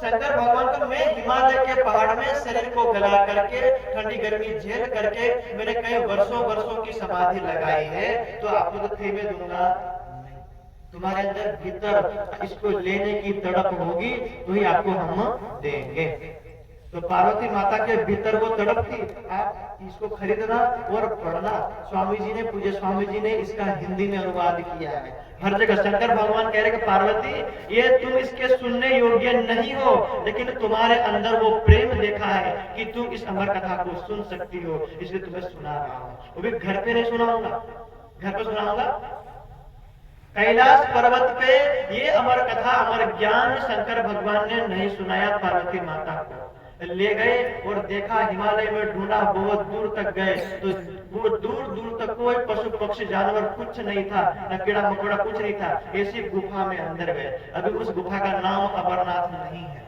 शंकर भगवान को मैं हिमालय के पहाड़ में शरीर को गला करके ठंडी गर्मी झेल करके मैंने कई वर्षों वर्षों की समाधि लगाई है, तो आपको तो फ्री में दूंगा नहीं। तुम्हारे अंदर भीतर इसको लेने की तड़प होगी तो ही आपको हम देंगे। तो पार्वती माता के भीतर वो तड़प थी, आप इसको खरीदना और पढ़ना। स्वामी जी ने, पूज्य स्वामी जी ने इसका हिंदी में अनुवाद किया है। हर जगह शंकर भगवान कह रहे कि पार्वती, ये तुम इसके सुनने योग्य नहीं हो, लेकिन तुम्हारे अंदर वो प्रेम देखा है कि तुम इस अमर कथा को सुन सकती हो, इसलिए तुम्हें सुना रहा हूं। वो भी घर पे नहीं सुनाऊंगा, घर पे सुनाऊंगा। कैलाश पर्वत पे ये अमर कथा, अमर ज्ञान शंकर भगवान ने नहीं सुनाया पार्वती माता को। ले गए और देखा, हिमालय में ढूंढा, बहुत दूर तक गए तो वो दूर दूर तक कोई पशु पक्षी जानवर कुछ नहीं था, न कीड़ा मकोड़ा कुछ नहीं था। ऐसी गुफा में अंदर गए। अभी उस गुफा का नाम अमरनाथ नहीं है।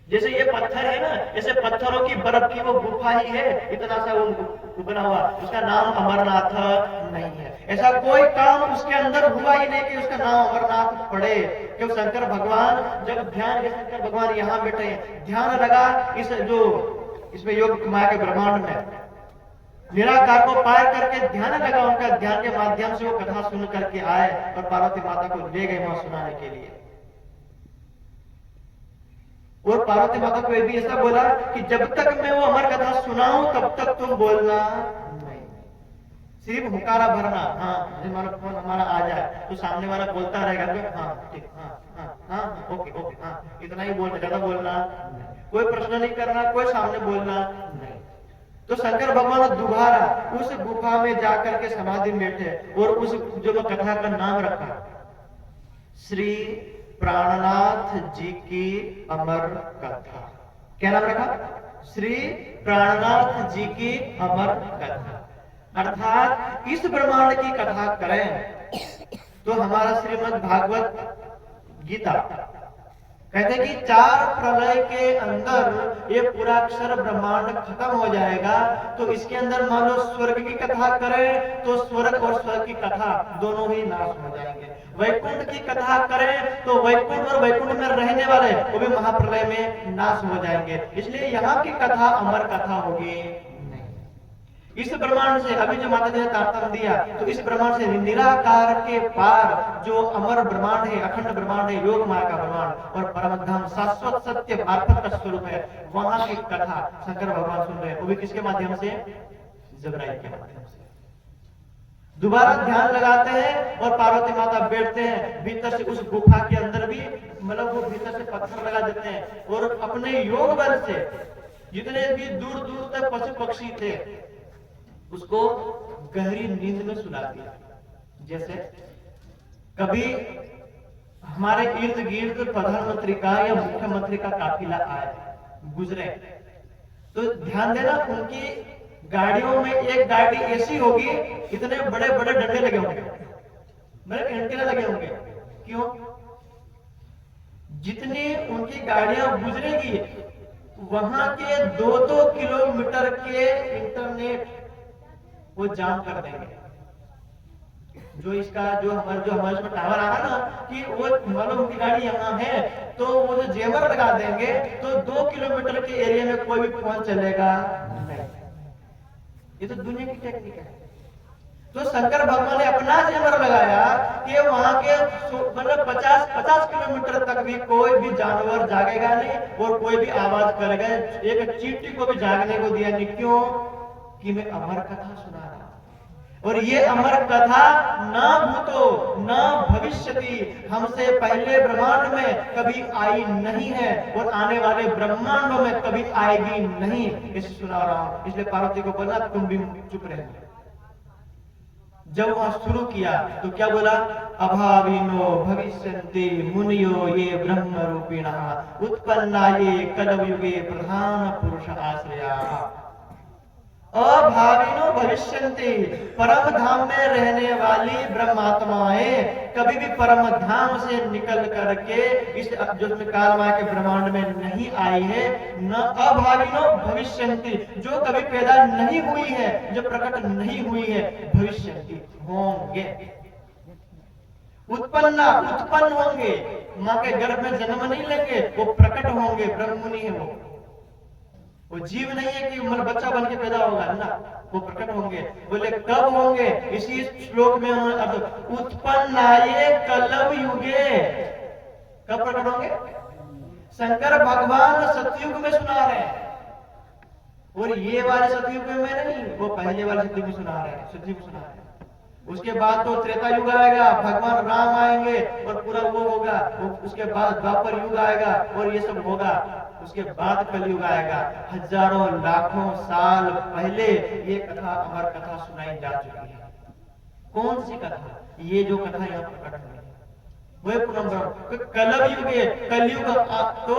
जैसे ये पत्थर है ना, जैसे पत्थरों की बर्फ की वो गुफा ही है, इतना सा वो बना हुआ, उसका नाम अमरनाथ नहीं है। ऐसा कोई काम उसके अंदर हुआ ही नहीं कि उसका नाम अमरनाथ पड़े। क्यों? शंकर भगवान जब ध्यान, शंकर भगवान यहाँ बैठे हैं, ध्यान लगा इस जो इसमें योग माया के ब्रह्मांड में निराकार को पार करके ध्यान लगा, उनका ध्यान के माध्यम से वो कथा सुन करके आए और पार्वती माता को ले गए वहां सुनाने के लिए। और पार्वती माता को भी ऐसा बोला कि जब तक मैं वो अमर कथा सुनाऊं तब तक तुम बोलना नहीं, सिर्फ हुकारा भरना। हाँ, हमारा फोन हमारा आ जाए तो सामने वाला बोलता रहेगा तो हाँ ठीक, हाँ हाँ हाँ ओके ओके, हाँ इतना ही बोलना, ज्यादा बोलना नहीं। कोई प्रश्न नहीं करना, कोई सामने बोलना नहीं। तो शंकर भगवान दोबारा उस गुफा में जाकर के समाधि में बैठे और उस जो कथा का नाम रखा, श्री प्राणनाथ जी की अमर कथा। क्या नाम रखा? श्री प्राणनाथ जी की अमर कथा। अर्थात इस ब्रह्मांड की कथा करें तो हमारा श्रीमद् भागवत गीता कहते हैं कि 4 प्रलय के अंदर ये पूरा अक्षर ब्रह्मांड खत्म हो जाएगा। तो इसके अंदर मान लो स्वर्ग की कथा करें तो स्वर्ग और स्वर्ग की कथा दोनों ही नाश हो जाएंगे। वैकुंठ की कथा करें तो वैकुंठ और वैकुंठ में रहने वाले वो भी महाप्रलय में नाश हो जाएंगे। इसलिए यहाँ की कथा अमर कथा होगी नहीं। इस ब्रह्मांड से अभी जो माता जी ने तारतम्य दिया, तो इस ब्रह्मांड से निराकार के पार जो अमर ब्रह्मांड है, अखंड ब्रह्मांड है, योग माया का ब्रह्मांड और परम धाम शाश्वत सत्य मार्फत का स्वरूप है, वहां की कथा शंकर भगवान सुन रहे हैं। वो भी किसके माध्यम से? जबराइल के माध्यम से। दोबारा ध्यान लगाते हैं और पार्वती माता बैठते हैं भीतर से उस गुफा के अंदर भी, मतलब वो भीतर से पत्थर लगा देते हैं और अपने योग बल से जितने भी दूर दूर तक पशु पक्षी थे उसको गहरी नींद में सुला दिया। जैसे कभी हमारे इर्द गिर्द प्रधानमंत्री का या मुख्यमंत्री का काफिला आए, गुजरे, तो ध्यान देना उनकी गाड़ियों में एक गाड़ी ऐसी होगी, इतने बड़े बड़े डंडे लगे होंगे, मेरे एंटीना लगे होंगे। क्यों? जितनी उनकी गाड़ियां गुजरेगी वहां के 2-2 किलोमीटर के इंटरनेट वो जाम कर देंगे। जो इसका जो हमारे इसमें टावर आ रहा ना कि वो मालूम उनकी गाड़ी यहाँ है तो वो जो जेवर लगा देंगे तो 2 किलोमीटर के एरिया में कोई भी फोन चलेगा नहीं। ये तो दुनिया की टेक्निक है। तो शंकर भगवान ने अपना जेवर लगाया कि वहां के मतलब 50 किलोमीटर तक भी कोई भी जानवर जागेगा नहीं और कोई भी आवाज करेगा, एक चींटी को भी जागने को दिया नहीं। क्यों? कि मैं अमर कथा सुना रहा हूं और ये अमर कथा ना भूतो ना भविष्यति, हमसे पहले ब्रह्मांड में कभी आई नहीं है और आने वाले ब्रह्मांडों में कभी आएगी नहीं, इसे सुना रहा हूं। इसलिए पार्वती को बोला तुम भी चुप रहे। जब वहां शुरू किया तो क्या बोला? अभाविनो भविष्यन्ति मुनियो ये ब्रह्म रूपिणः उत्पन्ना ये कलयुगे प्रधान पुरुष आश्रया। अभाविनो भविष्यन्ति, परम धाम में रहने वाली ब्रह्मात्माएं कभी भी परम धाम से निकल करके इस जो काल माया के ब्रह्मांड में नहीं आई है। न अभाविनो भविष्यन्ति, जो कभी पैदा नहीं हुई है, जो प्रकट नहीं हुई है, भविष्यन्ति होंगे। उत्पन्न होंगे, माँ के गर्भ में जन्म नहीं लेंगे, वो प्रकट होंगे। ब्रह्म मुनि है वो जीव नहीं है कि मतलब बच्चा बन के पैदा होगा ना, वो प्रकट होंगे। बोले कब होंगे? इसी श्लोक में उन्होंने अर्थ, उत्पन्नाये कलव युगे। कब प्रकट होंगे? शंकर भगवान सतयुग में सुना रहे हैं, और ये वाले सतयुग में नहीं, वो पहले वाले सतयुग में सुना रहे हैं, सतयुग सुना रहे हैं। उसके बाद तो त्रेता युग आएगा, भगवान राम आएंगे और पूरा वो होगा। उसके बाद द्वापर युग आएगा और ये सब होगा। उसके बाद कलयुग आएगा। हजारों लाखों साल पहले ये कथा, अमर कथा सुनाई जा चुकी है। कौन सी कथा? ये जो कथा यहाँ प्रकट हुई है वह पूर्ण ब्रह्म कलव युगे। कलयुग तो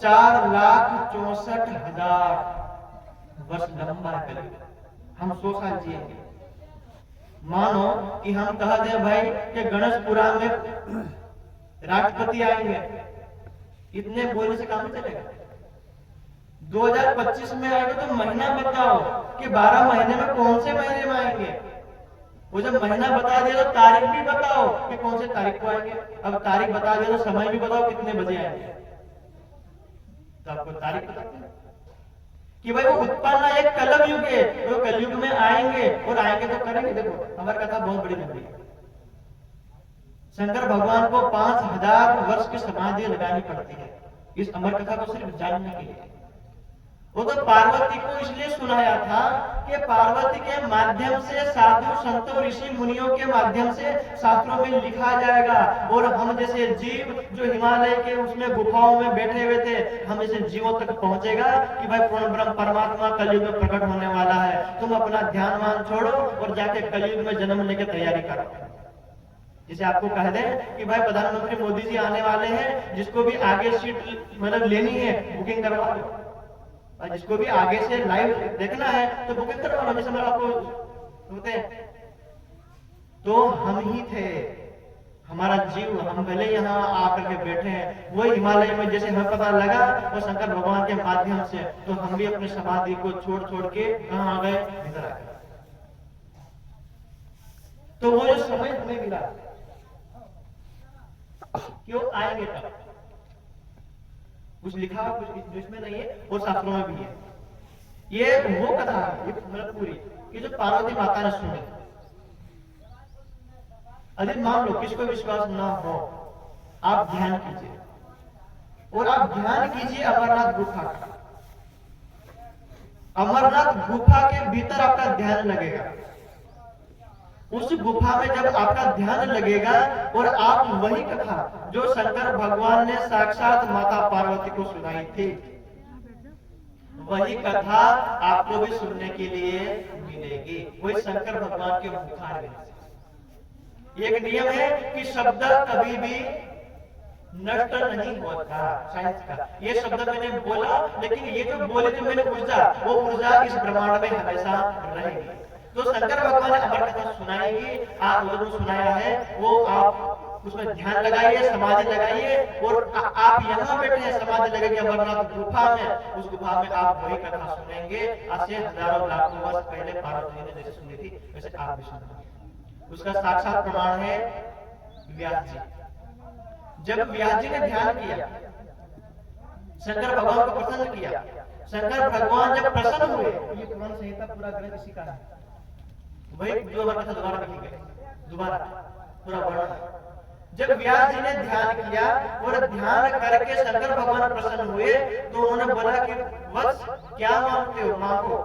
4,64,000 वर्ष लंबा है कलयुग। हम 100 साल जिएंगे। मानो कि हम कह दें भाई कि गणेश पुराण में राष्ट्रपति आएंगे, इतने बोलने से काम चलेगा? 2025 में आएगा तो महीना बताओ कि 12 महीने में कौन से महीने में आएंगे। वो जब महीना बता दिया तो तारीख भी बताओ कि कौन से तारीख को आएंगे। अब तारीख बता दिया तो समय भी बताओ कितने बजे आएंगे। तो आपको तारीख बताते हैं कि भाई वो उत्पन्न एक कलव युग है, वो कलयुग में आएंगे और आएंगे तो करेंगे। देखो हमारी कथा बहुत बड़ी लंबी है। शंकर भगवान को 5,000 वर्ष की समाधि लगानी पड़ती है इस अमर कथा को सिर्फ जानने के लिए। वो तो पार्वती को इसलिए सुनाया था कि पार्वती के माध्यम से साधु संतों ऋषि मुनियों के माध्यम से शास्त्रों में लिखा जाएगा, और हम जैसे जीव जो हिमालय के उसमें गुफाओं में बैठे हुए थे, हम जैसे जीवों तक पहुंचेगा कि भाई पूर्ण ब्रह्म परमात्मा कलयुग में प्रकट होने वाला है। तुम अपना ध्यान मान छोड़ो और जाके कलयुग में जन्म लेके तैयारी करो। जैसे आपको कह दें कि भाई प्रधानमंत्री मोदी जी आने वाले हैं, जिसको भी आगे सीट मतलब लेनी है बुकिंग करवा लो, और जिसको भी आगे से लाइव देखना है तो बुकिंग करवा लो। जैसे आपको होते हैं तो हम ही थे, हमारा जीव, हम भले यहाँ आकर के बैठे हैं, वो हिमालय में जैसे हमें पता लगा वो शंकर भगवान के माध्यम से, तो हम भी अपनी समाधि को छोड़ छोड़ के कहाँ आ गए? भीतर आ गए। तो वो जो समय हमें मिला, क्यों आएंगे तब? कुछ लिखा हुआ कुछ जो इसमें नहीं है, और शास्त्रों में भी है। ये वो कथा है, ये मतलब पूरी कि जो पार्वती माता ने सुनी। अगर मान लो किसको विश्वास ना हो, आप ध्यान कीजिए, और आप ध्यान कीजिए अमरनाथ गुफा का। अमरनाथ गुफा के भीतर आपका ध्यान लगेगा। उस गुफा में जब आपका ध्यान लगेगा और आप वही कथा जो शंकर भगवान ने साक्षात माता पार्वती को सुनाई थी, वही कथा आपको भी सुनने के लिए मिलेगी। वही शंकर भगवान के मुखारविंद से। एक नियम है कि शब्द कभी भी नष्ट नहीं होता साइंस का। ये शब्द मैंने बोला, लेकिन ये जो बोले जो मैंने ऊर्जा, वो ऊर्जा इस ब्रह्मांड में हमेशा रहेगी। तो शंकर भगवान ने अमर कथा सुनाएगी, आप लोगों को सुनाया है, वो आप उसमें ध्यान लगाइए, समाधि लगाइए, और आप यहाँ बैठे हैं समाधि लगेगी अमरनाथ गुफा में। उस गुफा में आप वही कथा सुनेंगे। आज से हजारों लाखों वर्ष पहले पार्वती ने जैसे सुनी थी, वैसे आप भी सुनेंगे। उसका साक्षात प्रमाण है व्यास जी। जब व्यास जी ने ध्यान किया, शंकर भगवान को प्रसन्न किया, शंकर भगवान जब प्रसन्न हुए, ये पुराण संहिता पूरा ग्रंथ इसी का है, वही जो हमारे कथा दोबारा लिखी गई, दोबारा पूरा वर्णन। जब व्यास जी ने ध्यान किया और ध्यान करके शंकर भगवान प्रसन्न हुए, तो उन्होंने बोला कि वत्स क्या मांगते हो, मांगो।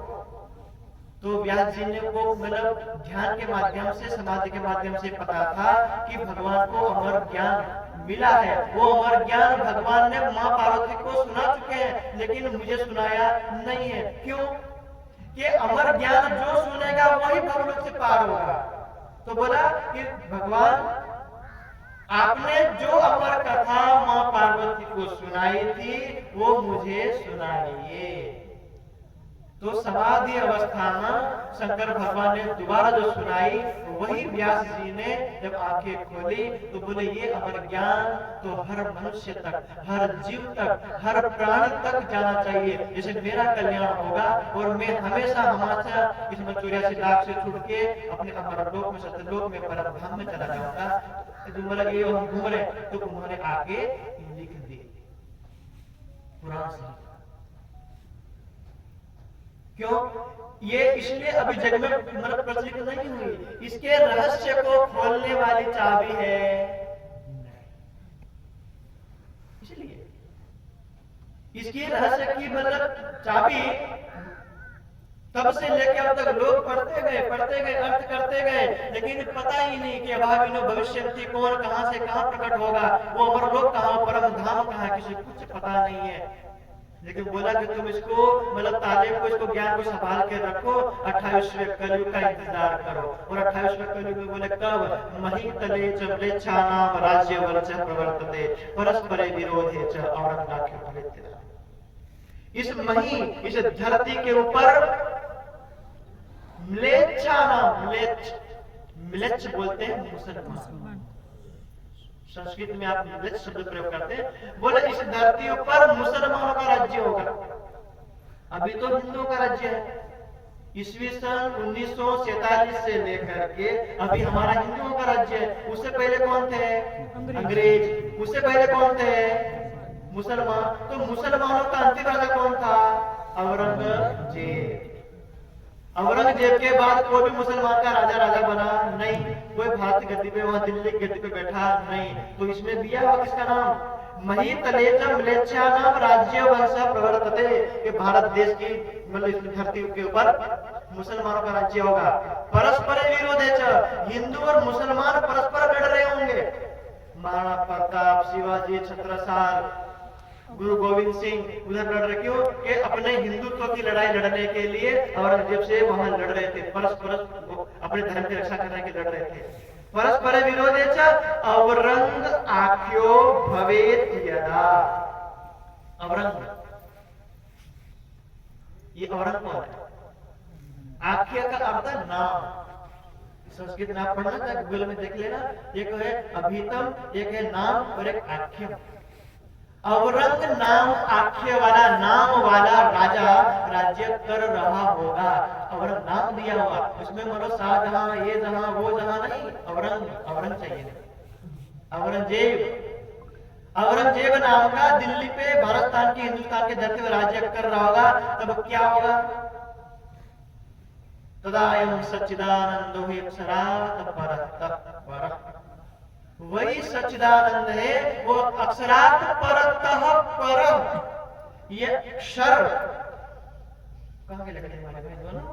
तो व्यास जी ने को मतलब ध्यान के माध्यम से, समाधि के माध्यम से पता था कि भगवान को अमर ज्ञान मिला है। वो अमर ज्ञान भगवान ने माँ पार्वती को सुना चुके हैं, लेकिन मुझे सुनाया नहीं है। क्यों? कि अमर ज्ञान जो सुनेगा वही भगवान से पार होगा। तो बोला कि भगवान आपने जो अमर कथा माँ पार्वती को सुनाई थी वो मुझे सुनाइए। तो समाधि अवस्था में शंकर भगवान ने दोबारा जो सुनाई, वही व्यास जी ने जब आंखें खोली तो बोले ये अमर ज्ञान तो हर मनुष्य तक, हर जीव तक, हर प्राणी तक जाना चाहिए, जिससे मेरा कल्याण होगा और मैं हमेशा हमेशा इस 84 लाख से छूट के अपने अमरलोक में, सत्यलोक में, परम धाम में चला जाऊंगा। तो बोला कि हम घूम रहे, तो उन्होंने आके लिख दी कुरान से। क्यों? ये इसलिए अभी जग में मतलब प्रचलित नहीं हुई, इसके रहस्य को खोलने वाली चाबी है, इसलिए इसकी रहस्य की मतलब चाबी तब से लेके अब तक लोग पढ़ते गए अर्थ करते गए, लेकिन पता ही नहीं कि अभाविनो भविष्यंति कौन कहां से कहां प्रकट होगा, वो अमर लोग कहां, परम धाम कहां, किसी कुछ पता नहीं है। लेकिन बोला कि तुम इसको मतलब तालीम को, इसको ज्ञान को संभाल के रखो, 28वें कलयुग का इंतजार करो। और 28वें कलयुग में बोले कब? मही तले म्लेच्छानाम राज्य वर्च प्रवर्तते परस्परे विरोधे च औरंगाख्य। इस मही, इस धरती के ऊपर म्लेच्छानाम, म्लेच्छ बोलते हैं मुसलमान, संस्कृत में आप म्लेच्छ शब्द प्रयोग करते हैं। बोले इस धरती पर मुसलमानों का राज्य होगा। अभी तो हिंदुओं का राज्य है। ईस्वी सन 1947 से लेकर के अभी हमारा हिंदुओं का राज्य है। उससे पहले कौन थे? अंग्रेज। उससे पहले कौन थे? मुसलमान। तो मुसलमानों का अंतिम राजा कौन था? औरंगजेब। औरंगजेब के बाद कोई भी मुसलमान का राजा बना नहीं, कोई भारत गद्दी पे, वहां दिल्ली गद्दी पे बैठा नहीं। तो इसमें दिया हुआ किसका नाम? मही तलेजम म्लेच्छानाम राज्य वंश प्रवर्तते, ये भारत देश की मतलब इस धरती के ऊपर मुसलमानों का राज्य होगा। परस्पर विरोधे च, हिंदू और मुसलमान परस्पर लड़ रहे होंगे। महाराणा प्रताप, शिवाजी, छत्रसाल, गुरु गोविंद सिंह उधर लड़ रहे, क्यों? कि अपने हिंदुत्व की लड़ाई लड़ने के लिए औरंगजेब से वहां लड़ रहे थे, परस्पर अपने धर्म की रक्षा करने के लड़ रहे थे। परस्पर विरोधे च औरंग आख्यो भवेत यदा। औरंग, ये औरंग कौन है? आख्य का अर्थ है नाम। संस्कृत में आप पढ़ना चाहे गूगल में देख लेना, एक है अभितम, एक है नाम और एक आख्य। औरंग नाम आख्य वाला, नाम वाला राजा राज्य कर रहा होगा। औरंग नाम दिया हुआ, उसमें मतलब शाहजहां, ये जहां वो जहां नहीं, औरंग चाहिए। औरंगजेब नाम का दिल्ली पे भारत की, हिंदुस्तान के धरती पर राज्य कर रहा होगा। तब क्या होगा? तदायं सच्चिदानंदो हि अक्षरात् परतः। वही सच्चिदानंद है, वो अक्षरात् परतः पर। ये अक्षर कहां के लगे हमारे भाई दोनों?